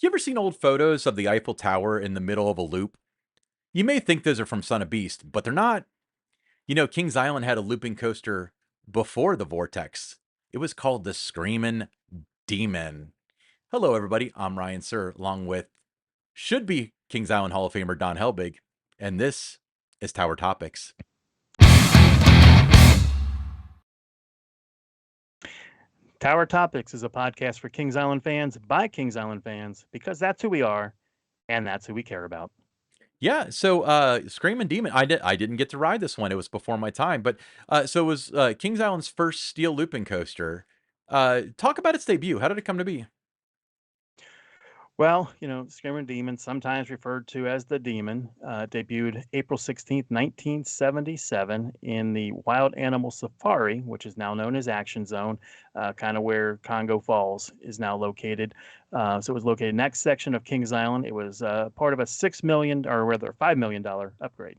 You ever seen old photos of the Eiffel Tower in the middle of a loop? You may think those are from Son of Beast, but they're not. Kings Island had a looping coaster before the Vortex. It was called the Screamin Demon. Hello, everybody. I'm Ryan Sir, along with should be Kings Island Hall of Famer Don Helbig, and this is Tower Topics. Tower Topics is a podcast for Kings Island fans by Kings Island fans because that's who we are and that's who we care about. Yeah, so Screamin Demon, I didn't get to ride this one. It was before my time, but so it was Kings Island's first steel looping coaster. Talk about its debut. How did it come to be? Well, Screamin Demon, sometimes referred to as the Demon, debuted April 16th, 1977 in the Wild Animal Safari, which is now known as Action Zone, kind of where Congo Falls is now located. So it was located in that section of Kings Island. It was part of a $6 million, or rather $5 million upgrade.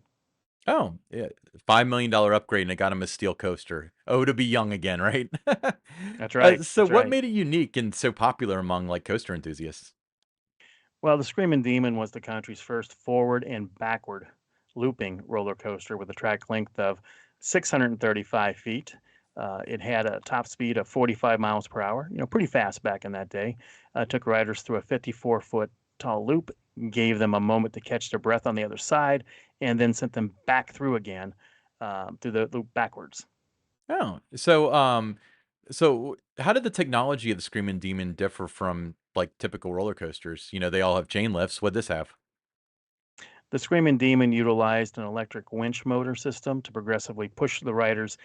Oh, yeah, $5 million upgrade, and it got him a steel coaster. Oh, to be young again, right? That's right. So, That's what right. made it unique and so popular among coaster enthusiasts? Well, the Screamin' Demon was the country's first forward and backward looping roller coaster with a track length of 635 feet. It had a top speed of 45 miles per hour, pretty fast back in that day. Took riders through a 54-foot tall loop, gave them a moment to catch their breath on the other side, and then sent them back through again through the loop backwards. Oh, so how did the technology of the Screaming Demon differ from typical roller coasters? They all have chain lifts. What'd this have? The Screamin' Demon utilized an electric winch motor system to progressively push the riders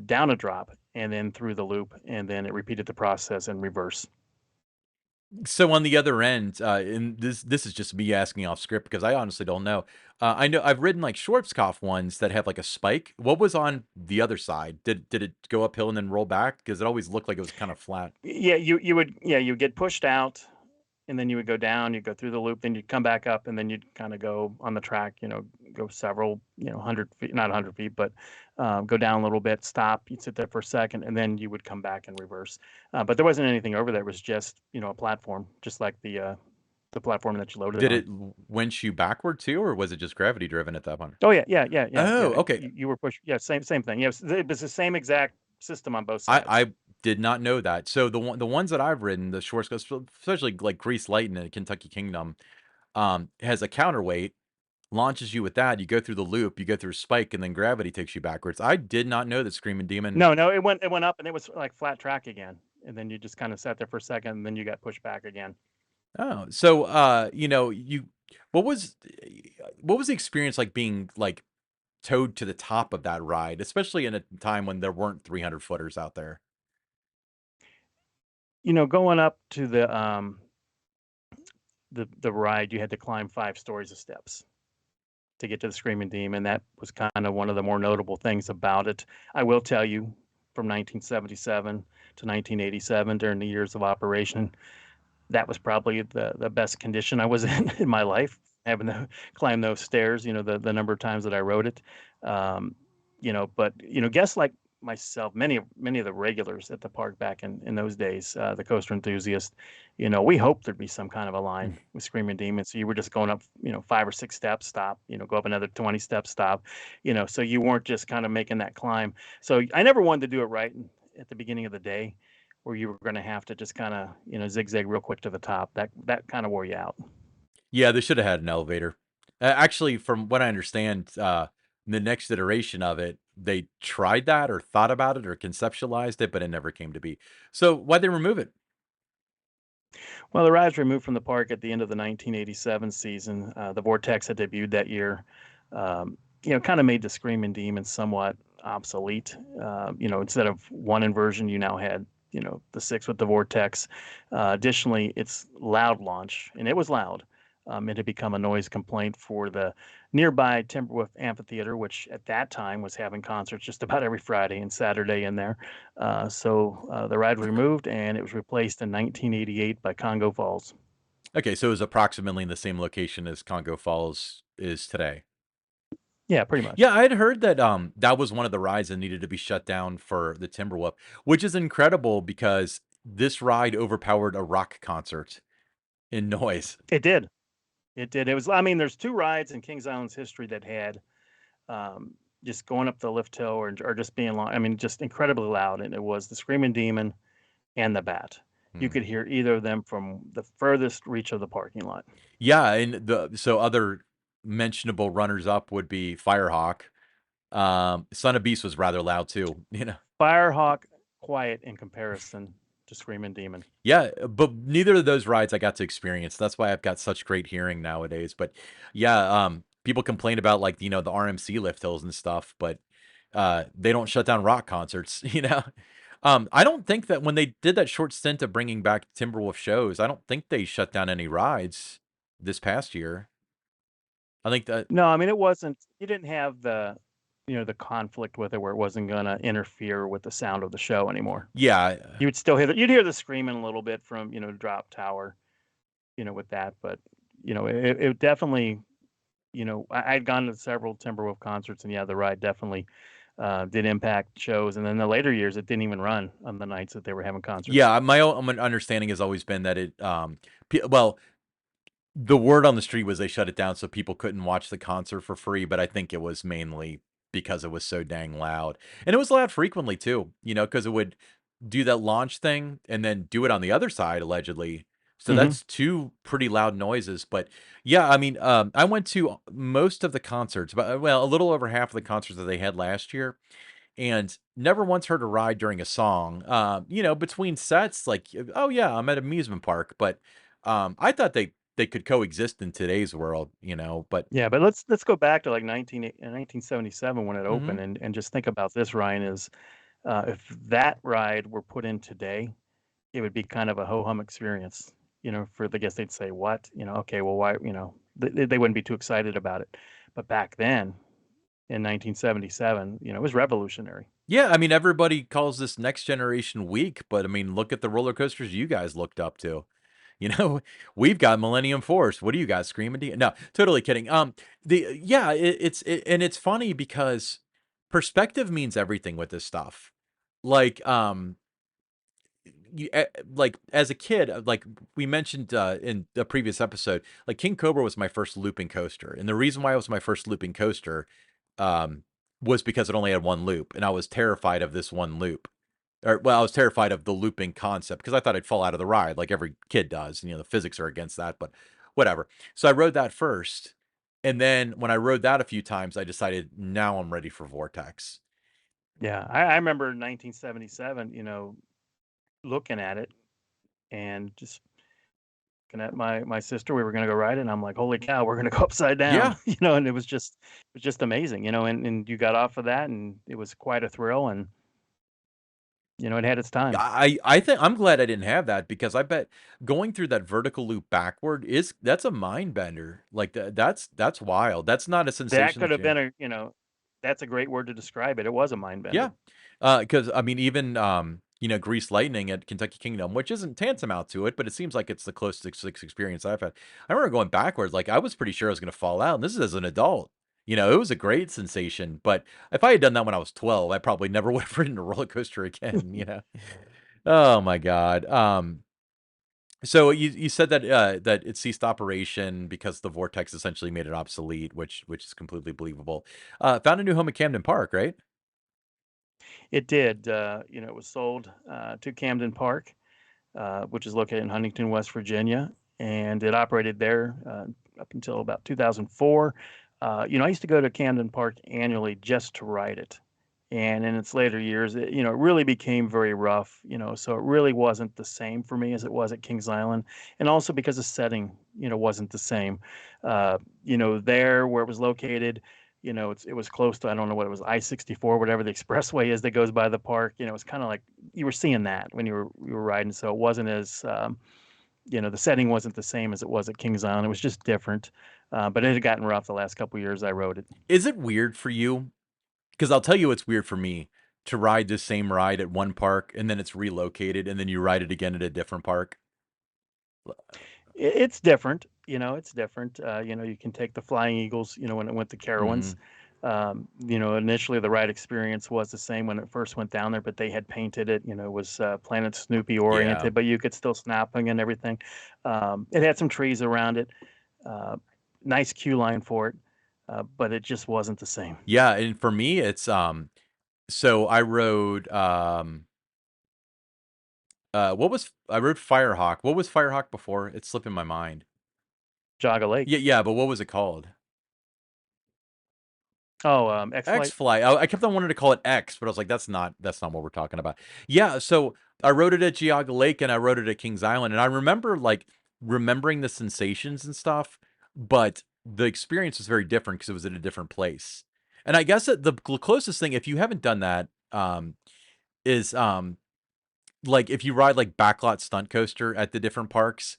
down a drop and then through the loop, and then it repeated the process in reverse. So on the other end, and this is just me asking off script because I honestly don't know. I know I've ridden Schwarzkopf ones that have a spike. What was on the other side? Did it go uphill and then roll back? Because it always looked like it was kind of flat. Yeah, you would get pushed out, and then you would go down. You'd go through the loop, then you'd come back up, and then you'd kind of go on the track. Go several 100 feet, not 100 feet, but go down a little bit, stop. You'd sit there for a second, and then you would come back in reverse. But there wasn't anything over there. It was just a platform, just like the platform that you loaded Did on. it winch you backward too, or was it just gravity driven at that point? Oh yeah. Oh, okay. You were pushed. Yeah, same thing. Yeah, it was the same exact system on both sides. I did not know that. So the ones that I've ridden, the Schwarzkopf, especially Grease Lightning and Kentucky Kingdom, has a counterweight, launches you with that. You go through the loop, you go through a spike, and then gravity takes you backwards. I did not know that Screaming Demon. No, it went up and it was like flat track again, and then you just kind of sat there for a second, and then you got pushed back again. Oh, so what was what was the experience like being towed to the top of that ride, especially in a time when there weren't 300 footers out there? Going up to the ride, you had to climb 5 stories of steps to get to the Screaming Demon. That was kind of one of the more notable things about it. I will tell you, from 1977 to 1987, during the years of operation, that was probably the best condition I was in my life, having to climb those stairs. The number of times that I rode it. But guests like myself, many of the regulars at the park back in those days, the coaster enthusiasts, we hoped there'd be some kind of a line with Screaming Demon. So you were just going up, 5 or 6 steps, stop, go up another 20 steps, stop, so you weren't just kind of making that climb. So I never wanted to do it right at the beginning of the day, where you were going to have to just kind of, zigzag real quick to the top. That kind of wore you out. Yeah, they should have had an elevator. Actually, from what I understand, the next iteration of it, they tried that or thought about it or conceptualized it, but it never came to be. So why'd they remove it? Well, the ride was removed from the park at the end of the 1987 season. The Vortex had debuted that year. Kind of made the Screaming Demon somewhat obsolete. Instead of one inversion, you now had the 6 with the Vortex. Additionally, its loud launch, and it was loud. It had become a noise complaint for the nearby Timberwolf Amphitheater, which at that time was having concerts just about every Friday and Saturday in there. So the ride was removed, and it was replaced in 1988 by Congo Falls. Okay, so it was approximately in the same location as Congo Falls is today. Yeah, pretty much. Yeah, I had heard that that was one of the rides that needed to be shut down for the Timberwolf, which is incredible because this ride overpowered a rock concert. in noise. It did. It did. It was. I mean, there's two rides in Kings Island's history that had um, just going up the lift hill or just being long. I mean, just incredibly loud. And it was the Screaming Demon and the Bat. You Hmm. could hear either of them from the furthest reach of the parking lot. Yeah, and so other mentionable runners up would be Firehawk. Son of Beast was rather loud too, you know. Firehawk, quiet in comparison to Screaming Demon. Yeah, but neither of those rides I got to experience. That's why I've got such great hearing nowadays. But yeah, people complain about like, the RMC lift hills and stuff, but they don't shut down rock concerts, you know. I don't think that when they did that short stint of bringing back Timberwolf shows, I don't think they shut down any rides this past year. I think that No, I mean it wasn't. You didn't have the conflict with it where it wasn't going to interfere with the sound of the show anymore. yeah, You would still hear you'd hear the screaming a little bit from Drop Tower, with that, but it definitely. I'd gone to several Timberwolf concerts, and yeah, the ride definitely did impact shows. And then the later years, it didn't even run on the nights that they were having concerts. yeah, my own understanding has always been that well, the word on the street was they shut it down so people couldn't watch the concert for free, but I think it was mainly because it was so dang loud. And it was loud frequently too, because it would do that launch thing and then do it on the other side allegedly. So Hmm. that's two pretty loud noises. But yeah, I mean, I went to most of the concerts, but well, a little over half of the concerts that they had last year, and never once heard a ride during a song. Between sets, like, oh yeah, I'm at amusement park, but I thought they could coexist in today's world, but Yeah, but let's go back to like 1977 when it mhm. opened, and just think about this, Ryan. Is if that ride were put in today, it would be kind of a ho hum experience. For the guests, they'd say, "What? Okay, well, why? They wouldn't be too excited about it." But back then, in 1977, it was revolutionary. Yeah, I mean, everybody calls this next generation weak, but I mean, look at the roller coasters you guys looked up to. You know, we've got Millennium Force. What do you guys screaming? No, totally kidding. And it's funny because perspective means everything with this stuff. Like, like as a kid, like we mentioned in the previous episode, like King Cobra was my first looping coaster, and the reason why it was my first looping coaster um, was because it only had one loop, and I was terrified of this one loop. Or well, I was terrified of the looping concept because I thought I'd fall out of the ride, like every kid does. The physics are against that, but whatever. So I rode that first, and then when I rode that a few times, I decided now I'm ready for Vortex. Yeah, I remember 1977, looking at it and just looking at my sister. We were going to go ride it, and I'm like, "Holy cow, we're going to go upside down!" Yeah, And it was just amazing, And you got off of that, and it was quite a thrill, and it had its time. I think I'm glad I didn't have that because I bet going through that vertical loop backward that's a mind bender. Like that's wild. That's not a That sensation could that have you been that's a great word to describe it. It was a mind yeah. bender. Because I mean even Grease Lightning at Kentucky Kingdom, which isn't tantamount to it, but it seems like it's the closest experience I've had. I remember going backwards, like I was pretty sure I was gonna fall out, and this is as an adult. It was a great sensation, but if I had done that when I was 12, I probably never would have ridden a roller coaster again. Oh my god. So you said that that it ceased operation because the vortex essentially made it obsolete, which is completely believable. Found a new home at Camden Park, right? It did. It was sold to Camden Park, which is located in Huntington, West Virginia, and it operated there up until about 2004. I used to go to Camden Park annually just to ride it. And in its later years, it really became very rough, so it really wasn't the same for me as it was at Kings Island. And also because the setting, wasn't the same. There where it was located, it was close to, I don't know what it was, I-64, whatever the expressway is that goes by the park. It's kind of like you were seeing that when you were riding. So it wasn't as, the setting wasn't the same as it was at Kings Island. It was just different. But it had gotten rough the last couple of years I rode it. Is it weird for you? Because I'll tell you it's weird for me to ride the same ride at one park and then it's relocated and then you ride it again at a different park. It's different, it's different. You can take the Flying Eagles, when it went to Hmm. Carowinds. Initially the ride experience was the same when it first went down there, but they had painted it. It was Planet Snoopy Yeah. oriented, but you could still snapping and everything. It had some trees around it, uh, nice queue line for it, but it just wasn't the same. Yeah, and for me, it's, so I rode, what was I rode Firehawk. What was Firehawk before? It's slipping my mind. Jogga Yeah, Lake. yeah, but what was it called? Oh, X Flight. X-Fly. I kept on wanting to call it X, but I was like, that's not what we're talking about. Yeah, so I rode it at Geauga Lake and I rode it at Kings Island, and I remember, like, remembering the sensations and stuff, but the experience was very different because it was at a different place. And I guess that the closest thing, if you haven't done that, is, like, if you ride, like, backlot stunt coaster at the different parks,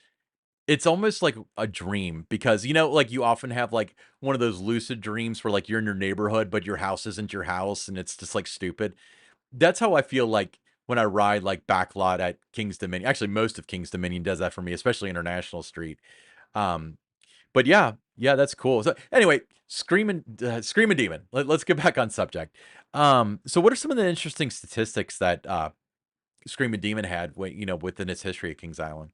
it's almost like a dream because, like, you often have, like, one of those lucid dreams where, like, you're in your neighborhood, but your house isn't your house, and it's just, like, stupid. That's how I feel like when I ride, like, backlot at King's Dominion. Actually, most of King's Dominion does that for me, especially International Street. Um, but yeah, yeah, that's cool. So, anyway, Screamin Demon. Let's get back on subject. So what are some of the interesting statistics that, Screamin Demon had within its history at Kings Island?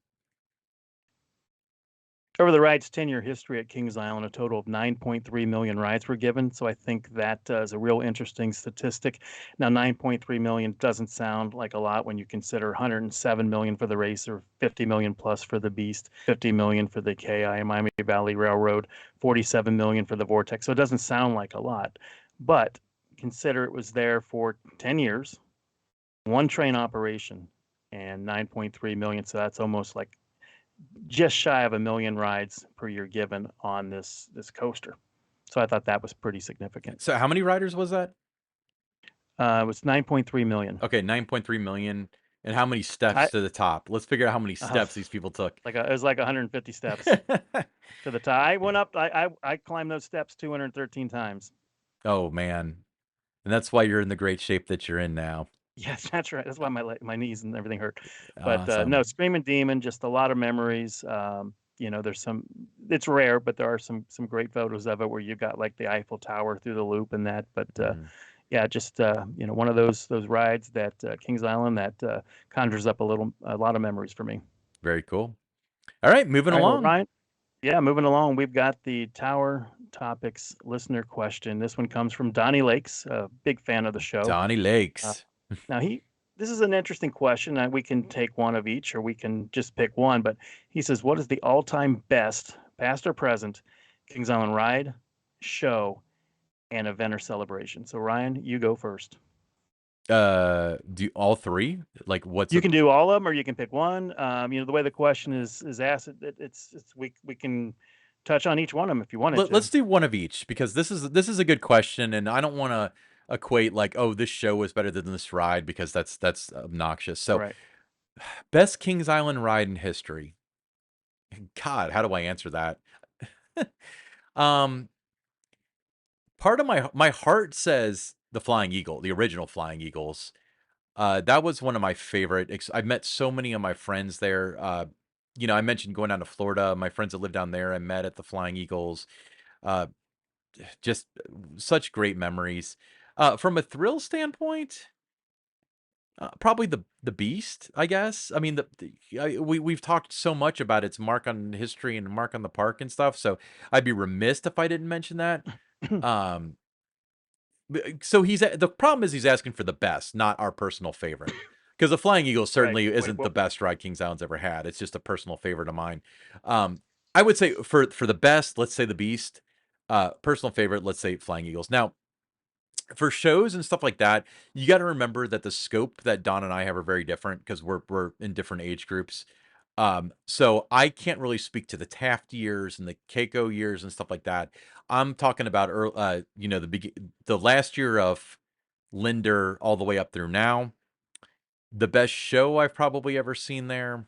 Over the ride's 10-year history at Kings Island, a total of 9.3 million rides were given. So I think that is a real interesting statistic. Now, 9.3 million doesn't sound like a lot when you consider 107 million for the Racer, 50 million plus for the Beast, 50 million for the KI Miami Valley Railroad, 47 million for the Vortex. So it doesn't sound like a lot, but consider it was there for 10 years, one train operation, and 9.3 million. So that's almost like just shy of a million rides per year given on this coaster. So I thought that was pretty significant. So how many riders was that? It was 9.3 million. Okay, 9.3 million. And how many steps I to the top? Let's figure out how many uh, steps these people took. it was like 150 steps to the top. I went up. I climbed those steps 213 times. Oh, man. And that's why you're in the great shape that you're in now. Yes, that's right. That's why my knees and everything hurt. But no, Awesome. Screaming Demon, just a lot of memories. There's some. It's rare, but there are some great photos of it where you got like the Eiffel Tower through the loop and that. But Mhm. yeah, just one of those rides that Kings Island that conjures up a lot of memories for me. Very cool. All right, moving All right, well, along. Ryan. Yeah, moving along, we've got the Tower Topics listener question. This one comes from Donnie Lakes, a big fan of the show. Donnie Uh, Lakes. now this is an interesting question. We can take one of each, or we can just pick one. But he says, "What is the all-time best, past or present, Kings Island ride, show, and event or celebration?" So Ryan, you go first. Do all three? Like, what's You a can do all of them, or you can pick one. The way the question is asked, it's we can touch on each one of them if you wanted to. let's do one of each because this is a good question, and I don't want to equate like, oh, this show is better than this ride because that's obnoxious. So, Right. best Kings Island ride in history. God, how do I answer that? um, Part of my heart says the Flying Eagle, the original Flying Eagles. That was one of my favorite. I've met so many of my friends there. I mentioned going down to Florida. My friends that live down there, I met at the Flying Eagles. Uh, just such great memories. From a thrill standpoint, probably the Beast, I guess. I mean, we've talked so much about its mark on history and mark on the park and stuff. So I'd be remiss if I didn't mention that. Um, so the problem is he's asking for the best, not our personal favorite. Because the Flying Eagle Right. certainly Wait, isn't the what? best ride Kings Island's ever had. It's just a personal favorite of mine. I would say for the best, let's say the Beast. Personal favorite, let's say Flying Eagles. Now, for shows and stuff like that, you got to remember that the scope that Don and I have are very different because we're in different age groups. So I can't really speak to the Taft years and the Keiko years and stuff like that. I'm talking about the last year of Linder all the way up through now. The best show I've probably ever seen there.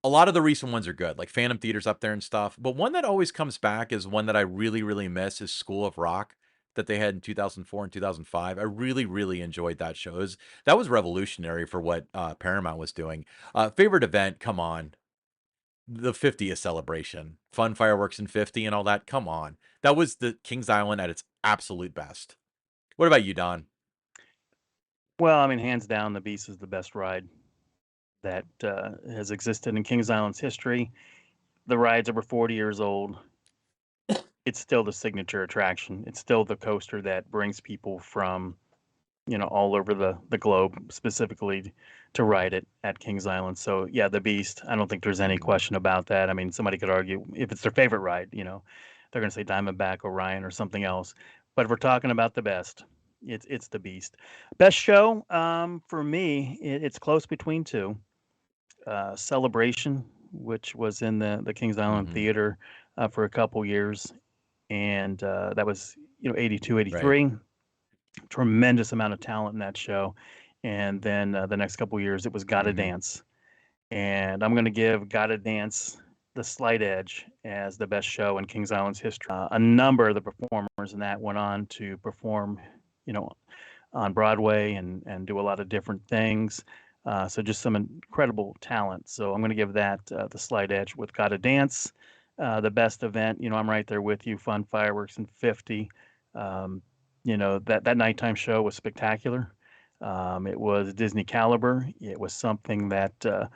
A lot of the recent ones are good, like Phantom Theater's up there and stuff. But one that always comes back is one that I really, really miss is School of Rock that they had in 2004 and 2005. I really, really enjoyed that show. That was revolutionary for what Paramount was doing. Favorite event? Come on. the 50th celebration, fun fireworks and 50 and all that. Come on. That was the Kings Island at its absolute best. What about you, Don? Well, I mean, hands down, the Beast is the best ride that has existed in Kings Island's history. The ride's over 40 years old. It's still the signature attraction. It's still the coaster that brings people from, all over the globe, specifically to ride it at Kings Island. So yeah, the Beast. I don't think there's any Mhm. question about that. I mean, somebody could argue if it's their favorite ride, they're going to say Diamondback, Orion, or something else. But if we're talking about the best, it's the Beast. Best show, for me, it's close between two. Celebration, which was in the Kings Island Mhm. Theater for a couple years, and that was 82, Right. 83. Tremendous amount of talent in that show. And then the next couple years, it was Gotta Mhm. Dance, and I'm going to give Gotta Dance the slight edge as the best show in Kings Island's history. A number of the performers in that went on to perform, you know, on Broadway and do a lot of different things. So just some incredible talent. So I'm going to give that the slight edge with Gotta Dance. The best event, I'm right there with you. Fun fireworks and 50. Um, that nighttime show was spectacular. It was Disney caliber. It was something that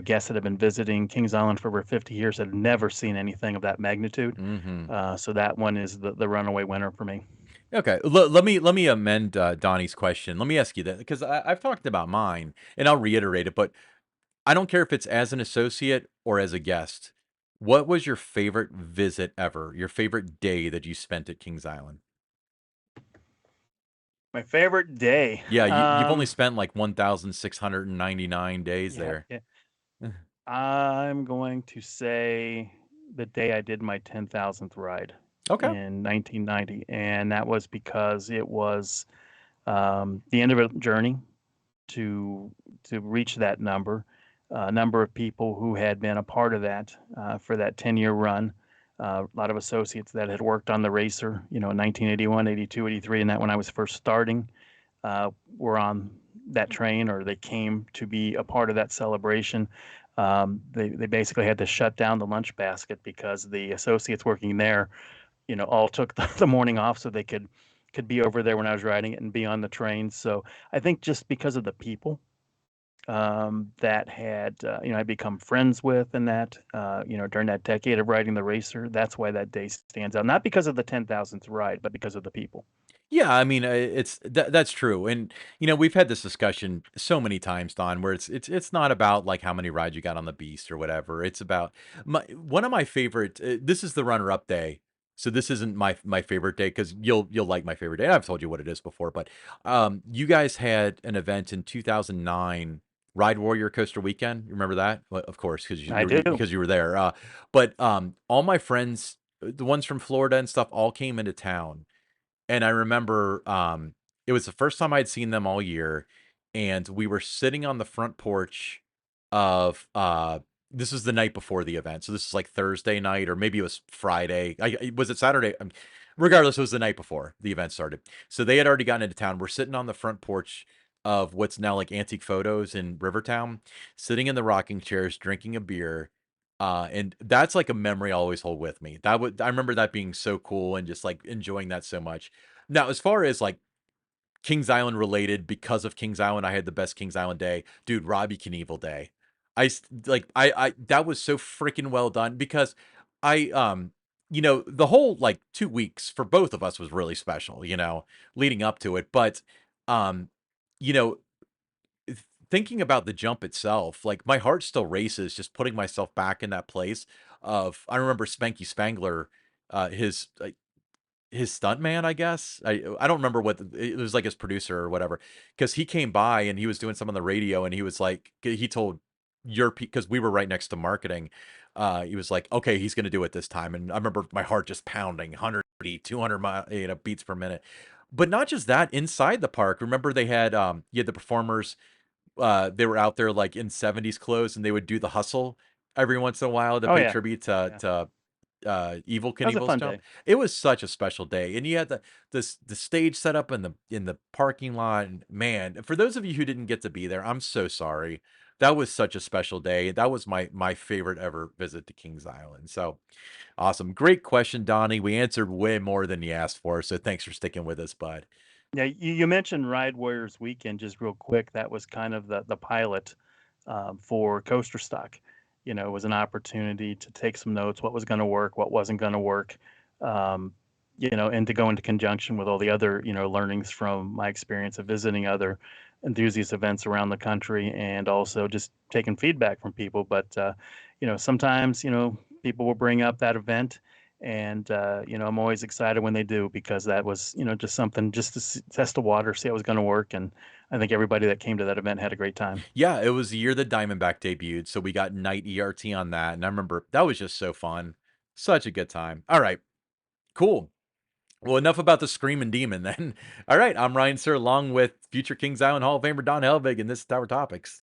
guests that have been visiting Kings Island for over 50 years had never seen anything of that magnitude. Mhm. So that one is the runaway winner for me. Okay, let me amend Donnie's question. Let me ask you that because I've talked about mine, and I'll reiterate it. But I don't care if it's as an associate or as a guest. What was your favorite visit ever? Your favorite day that you spent at Kings Island? My favorite day. Yeah, you've only spent like 1,699 days Yeah, there. yeah. I'm going to say the day I did my 10,000th ride Okay. in 1990, and that was because it was the end of a journey to reach that number. A number of people who had been a part of that for that 10-year run. A lot of associates that had worked on the racer, in 1981, 82, 83, and that when I was first starting, were on that train or they came to be a part of that celebration. They basically had to shut down the lunch basket because the associates working there, all took the morning off so they could be over there when I was riding it and be on the train. So I think just because of the people that had I become friends with and that during that decade of riding the racer, that's why that day stands out. Not because of the 10,000th ride, but because of the people. Yeah, I mean, that's true, and we've had this discussion so many times, Don, where it's not about like how many rides you got on the Beast or whatever. It's about one of my favorite. This is the runner-up day, so this isn't my favorite day because you'll like my favorite day. I've told you what it is before, but you guys had an event in 2009, Ride Warrior Coaster Weekend. You remember that? Well, of course, because I do. you were there. But all my friends, the ones from Florida and stuff, all came into town and I remember, it was the first time I'd seen them all year, and we were sitting on the front porch of, this was the night before the event, so this is like Thursday night, or maybe it was Friday. Was it Saturday? Regardless, it was the night before the event started. So they had already gotten into town. We're sitting on the front porch of what's now like Antique Photos in Rivertown, sitting in the rocking chairs, drinking a beer, and that's like a memory I always hold with me. I remember that being so cool and just like enjoying that so much. Now, as far as like Kings Island related, because of Kings Island, I had the best Kings Island day. Dude, Robbie Knievel day. I that was so freaking well done because I the whole like 2 weeks for both of us was really special, leading up to it. But um, you know, thinking about the jump itself, like my heart still races just putting myself back in that place of I remember Spanky Spangler, his stuntman, I guess. I don't remember what it was like his producer or whatever, because he came by and he was doing some on the radio and he was like he told your because we were right next to marketing. He was like, okay, he's gonna do it this time. And I remember my heart just pounding 180, 200 beats per minute. But not just that, inside the park, remember they had you had the performers they were out there like in 70s clothes and they would do the hustle every once in a while to Oh pay yeah, tribute yeah. to Evil That was a Knievel's fun jump. day. It was such a special day. And you had the stage set up in the parking lot. And man, for those of you who didn't get to be there, I'm so sorry. That was such a special day. That was my favorite ever visit to Kings Island. So awesome. Great question, Donnie. We answered way more than you asked for. So thanks for sticking with us, bud. Yeah, you mentioned Ride Warriors Weekend just real quick. That was kind of the pilot for Coaster Stock. You know, it was an opportunity to take some notes, what was going to work, what wasn't going to work, um, you know, and to go into conjunction with all the other, you know, learnings from my experience of visiting other enthusiast events around the country, and also just taking feedback from people. But you know, sometimes, you know, people will bring up that event, and you know, I'm always excited when they do, because that was, you know, just something just to test the water, see how it was going to work. And I think everybody that came to that event had a great time. Yeah, it was the year that Diamondback debuted. So we got night ERT on that. And I remember that was just so fun. Such a good time. All right. Cool. Well, enough about the Screamin' Demon then. All right. I'm Ryan Sir, along with future Kings Island Hall of Famer Don Helvig, and this is Tower Topics.